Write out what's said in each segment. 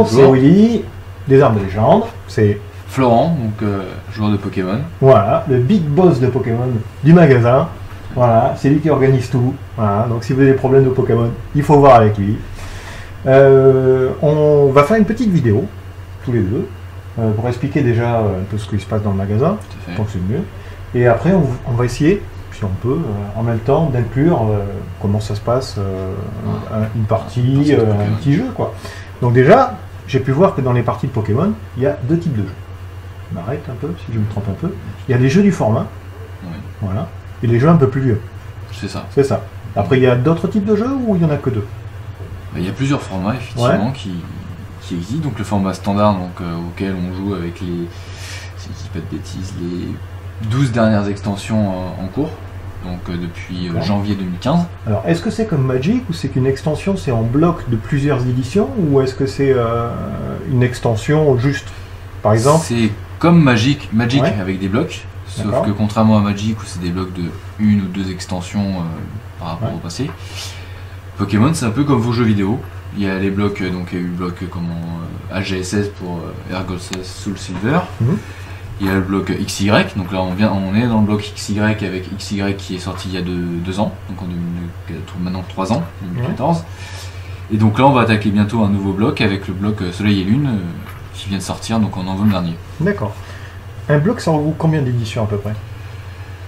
Donc c'est Willy, des armes de légende, c'est Florent, donc joueur de Pokémon. Voilà, le big boss de Pokémon du magasin. Voilà, c'est lui qui organise tout. Voilà, donc si vous avez des problèmes de Pokémon, il faut voir avec lui. On va faire une petite vidéo, tous les deux, pour expliquer déjà un peu ce qui se passe dans le magasin, donc c'est mieux. Et après, on va essayer, si on peut, en même temps, d'inclure comment ça se passe, une partie, un petit jeu, quoi. Donc déjà, j'ai pu voir que dans les parties de Pokémon, il y a deux types de jeux. Je m'arrête un peu, si je me trompe un peu. Il y a les jeux du format, voilà, et les jeux un peu plus vieux. C'est ça. C'est ça. Après, il y a d'autres types de jeux ou il n'y en a que deux? Il y a plusieurs formats, effectivement, qui existent. Donc le format standard, donc, auquel on joue avec les, si je dis pas de bêtises, les 12 dernières extensions en cours, donc depuis janvier 2015. Alors, est-ce que c'est comme Magic, ou c'est qu'une extension, c'est en bloc de plusieurs éditions, ou est-ce que c'est une extension juste, par exemple? C'est comme Magic avec des blocs, sauf que contrairement à Magic, où c'est des blocs de une ou deux extensions par rapport au passé, Pokémon, c'est un peu comme vos jeux vidéo. Il y a les blocs, donc il y a eu le bloc AGSS pour Ergolsas Soul Silver. Il y a le bloc XY, donc là on est dans le bloc XY avec XY qui est sorti il y a deux ans, donc maintenant 3 ans, 2014. Et donc là on va attaquer bientôt un nouveau bloc avec le bloc Soleil et Lune qui vient de sortir donc en novembre dernier. D'accord. Un bloc, ça regroupe combien d'éditions à peu près?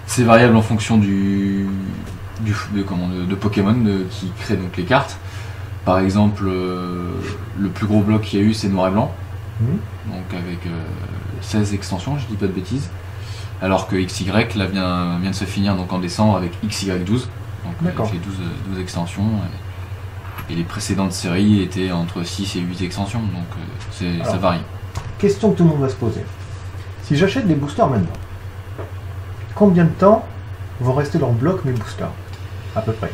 C'est variable en fonction de Pokémon qui crée donc les cartes. Par exemple, le plus gros bloc qu'il y a eu, c'est Noir et Blanc, donc avec 16 extensions, je dis pas de bêtises. Alors que XY là, vient de se finir donc en décembre avec XY12, donc avec les 12 extensions. Et les précédentes séries étaient entre 6 et 8 extensions, donc ça varie. Question que tout le monde va se poser. Si j'achète des boosters maintenant, combien de temps vont rester dans le bloc mes boosters? À peu près.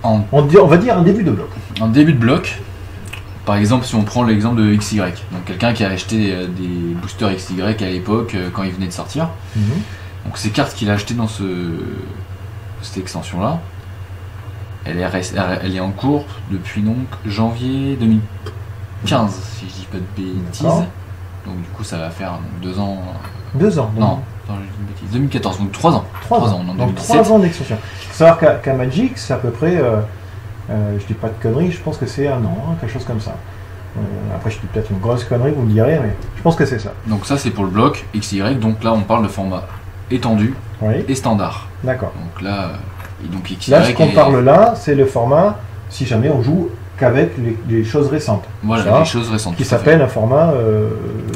On va dire un début de bloc. En début de bloc, par exemple, si on prend l'exemple de XY, donc quelqu'un qui a acheté des boosters XY à l'époque quand il venait de sortir, donc ces cartes qu'il a achetées dans cette extension-là, elle est en cours depuis donc janvier 2015, si je dis pas de bêtises. Donc du coup, ça va faire 2 ans. 2 ans. Non, je dis une bêtise. 2014, donc 3 ans. 3 ans. Donc 3 ans d'extension. Il faut savoir qu'à Magic, c'est à peu près, je dis pas de conneries, je pense que c'est 1 an, quelque chose comme ça. Après, je dis peut-être une grosse connerie, vous me direz, mais je pense que c'est ça. Donc ça, c'est pour le bloc XY. Donc là, on parle de format étendu et standard. D'accord. Donc là, XY. Là, ce qu'on parle là, c'est le format, si jamais on joue qu'avec les choses récentes. Voilà, les choses récentes. Qui s'appelle un format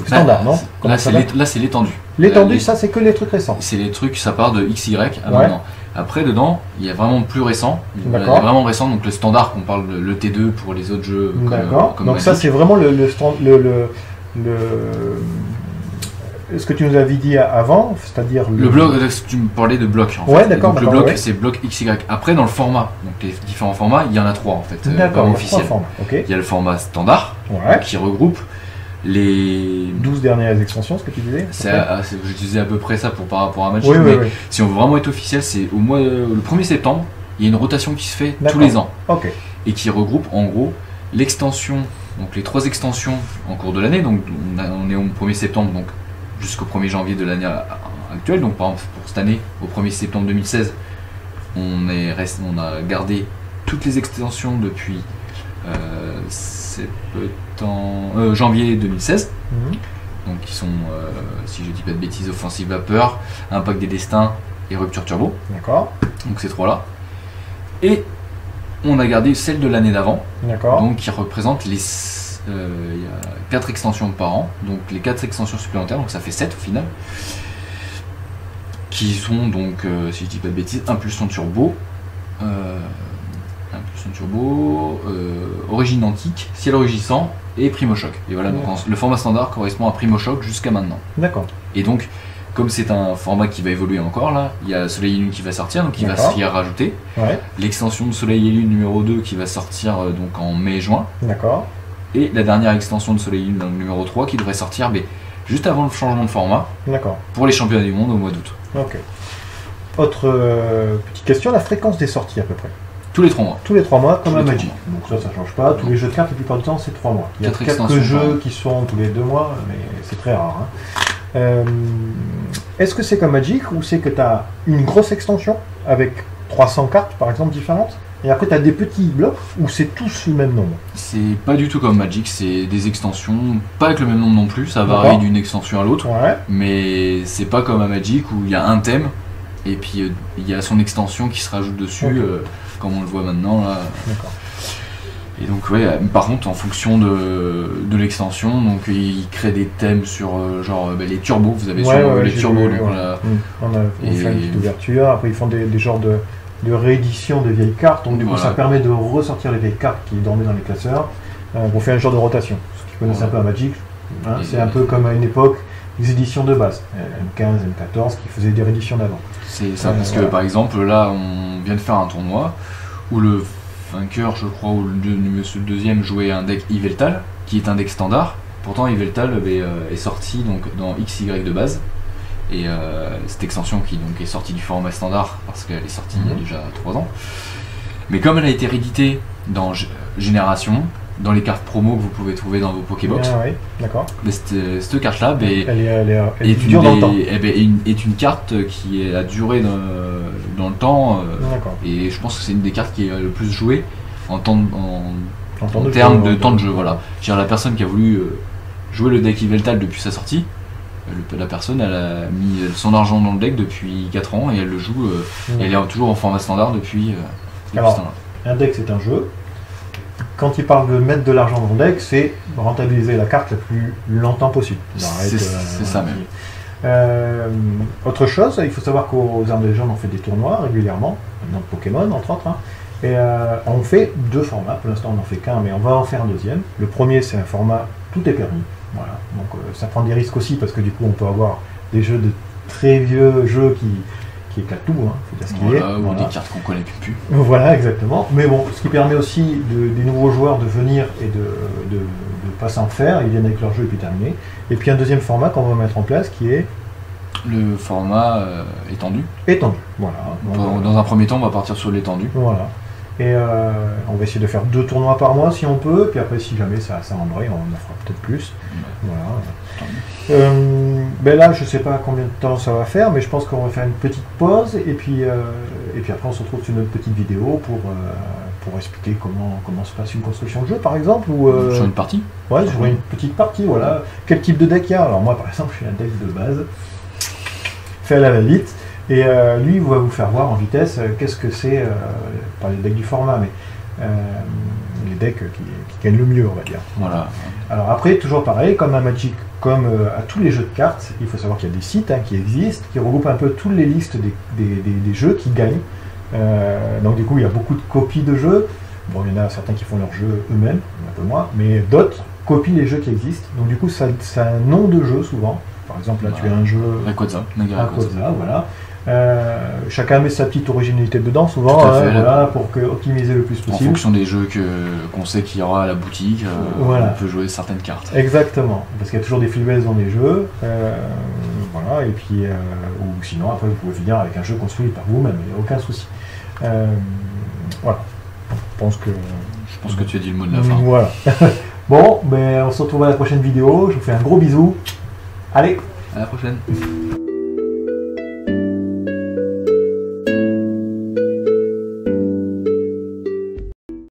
standard, non? Là, c'est l'étendu. L'étendu, ça, c'est que les trucs récents. C'est les trucs, ça part de XY à maintenant. Après, dedans, il y a vraiment plus récent. Il y a vraiment récent, donc le standard, qu'on parle de le T2 pour les autres jeux. D'accord. Donc Magic. Ça, c'est vraiment ce que tu nous avais dit avant, c'est-à-dire le bloc. Tu me parlais de bloc. En fait. D'accord. Donc le bloc, c'est bloc XY. Après, dans le format, donc les différents formats, il y en a 3 en fait. D'accord. Officiels. Il y a le format standard qui regroupe les 12 dernières extensions, ce que tu disais. Je disais à peu près ça par rapport à Magic. Mais si on veut vraiment être officiel, c'est le 1er septembre. Il y a une rotation qui se fait tous les ans et qui regroupe en gros l'extension, donc les 3 extensions en cours de l'année. Donc on est au 1er septembre, donc jusqu'au 1er janvier de l'année actuelle. Donc par exemple pour cette année, au 1er septembre 2016, on a gardé toutes les extensions depuis janvier 2016. Donc qui sont, si je dis pas de bêtises, Offensive Vapeur, Impact des Destins et Rupture Turbo. D'accord. Donc ces 3 là. Et on a gardé celle de l'année d'avant. D'accord. Donc qui représente il y a 4 extensions par an, donc les 4 extensions supplémentaires, donc ça fait 7 au final, qui sont donc, si je dis pas de bêtises, Impulsion Turbo, Origine Antique, Ciel Rugissant et Primo Choc. Et voilà, donc le format standard correspond à Primo Choc jusqu'à maintenant. D'accord. Et donc, comme c'est un format qui va évoluer encore là, il y a Soleil et Lune qui va sortir, donc il va s'y rajouter. L'extension de Soleil et Lune numéro 2 qui va sortir donc en mai-juin. D'accord. Et la dernière extension de Soleil et Lune, numéro 3, qui devrait sortir juste avant le changement de format. D'accord. Pour les championnats du monde au mois d'août. Ok. Autre petite question, la fréquence des sorties à peu près. Tous les 3 mois. Tous les 3 mois, comme la Magic. Donc ça change pas. Tous les jeux de cartes, la plupart du temps, c'est 3 mois. Il y a quelques jeux qui sont tous les 2 mois, mais c'est très rare. Est-ce que c'est comme Magic ou c'est que tu as une grosse extension avec 300 cartes, par exemple, différentes, et après tu as des petits blocs où c'est tous le même nombre? C'est pas du tout comme Magic, c'est des extensions, pas avec le même nombre non plus, ça varie d'une extension à l'autre, mais c'est pas comme à Magic où il y a un thème, et puis il y a son extension qui se rajoute dessus, comme on le voit maintenant là. Et donc par contre en fonction de l'extension, donc il crée des thèmes sur genre les turbos, vous avez sur les turbos. Donc, on a fait une petite ouverture, après ils font des genres de réédition des vieilles cartes, donc du coup ça permet de ressortir les vieilles cartes qui dormaient dans les classeurs. On fait un genre de rotation, ce qui connaissent un peu à Magic, c'est un peu comme à une époque les éditions de base, M15, M14 qui faisaient des rééditions d'avant. C'est ça, parce que par exemple là on vient de faire un tournoi où le vainqueur, je crois, ou le deuxième jouait un deck Yveltal, qui est un deck standard. Pourtant, Yveltal est sorti donc, dans XY de base. Et cette extension qui donc, est sortie du format standard, parce qu'elle est sortie il y a déjà 3 ans. Mais comme elle a été rééditée dans Génération, dans les cartes promo que vous pouvez trouver dans vos Pokébox, cette carte-là est une carte qui a duré dans le temps, et je pense que c'est une des cartes qui est le plus jouée en termes de temps de jeu. Voilà. La personne qui a voulu jouer le deck Yveltal depuis sa sortie, la personne elle a mis son argent dans le deck depuis 4 ans et elle le joue, et elle est toujours en format standard depuis ce temps-là. Un deck c'est un jeu. Quand il parle de mettre de l'argent dans le deck, c'est rentabiliser la carte le plus longtemps possible. C'est ça même. Autre chose, il faut savoir qu'aux Armes de Légende, on fait des tournois régulièrement, dans Pokémon entre autres. Et on fait 2 formats, pour l'instant on n'en fait qu'un, mais on va en faire un deuxième. Le premier c'est un format tout est permis. Voilà. Donc ça prend des risques aussi, parce que du coup on peut avoir des jeux de très vieux jeux qui éclate tout, faut dire ce qu'il est. Ou des cartes qu'on connaît plus. Voilà, exactement. Mais bon, ce qui permet aussi des nouveaux joueurs de venir et de pas s'en faire, ils viennent avec leur jeu et puis terminer. Et puis un deuxième format qu'on va mettre en place qui est le format étendu. Étendu, voilà. Donc, dans un premier temps, on va partir sur l'étendu. Voilà. Et on va essayer de faire 2 tournois par mois si on peut, puis après si jamais ça embraye, on en fera peut-être plus. Voilà. Là je sais pas combien de temps ça va faire, mais je pense qu'on va faire une petite pause et puis après on se retrouve sur une autre petite vidéo pour expliquer comment se passe une construction de jeu par exemple, ou sur une partie. Ouais, sur une petite partie, voilà. Quel type de deck il y a? Alors moi par exemple je suis un deck de base fait à la va-vite. Et lui, il va vous faire voir en vitesse qu'est-ce que c'est, pas les decks du format, mais les decks qui gagnent le mieux, on va dire. Voilà. Alors après, toujours pareil, comme à Magic, comme à tous les jeux de cartes, il faut savoir qu'il y a des sites qui existent, qui regroupent un peu toutes les listes des jeux qui gagnent. Donc du coup, il y a beaucoup de copies de jeux. Bon, il y en a certains qui font leurs jeux eux-mêmes, un peu moins, mais d'autres copient les jeux qui existent. Donc du coup, ça a un nom de jeu souvent. Par exemple, là, tu as un jeu... Rayquaza, voilà. Chacun met sa petite originalité dedans, souvent, voilà, pour optimiser le plus possible. En fonction des jeux qu'on sait qu'il y aura à la boutique, on peut jouer certaines cartes. Exactement, parce qu'il y a toujours des faiblesses dans les jeux, voilà, et puis, ou sinon, après, vous pouvez finir avec un jeu construit par vous-même, il n'y a aucun souci. Voilà, je pense que tu as dit le mot de la fin. Voilà. Bon, on se retrouve à la prochaine vidéo, je vous fais un gros bisou. Allez, à la prochaine.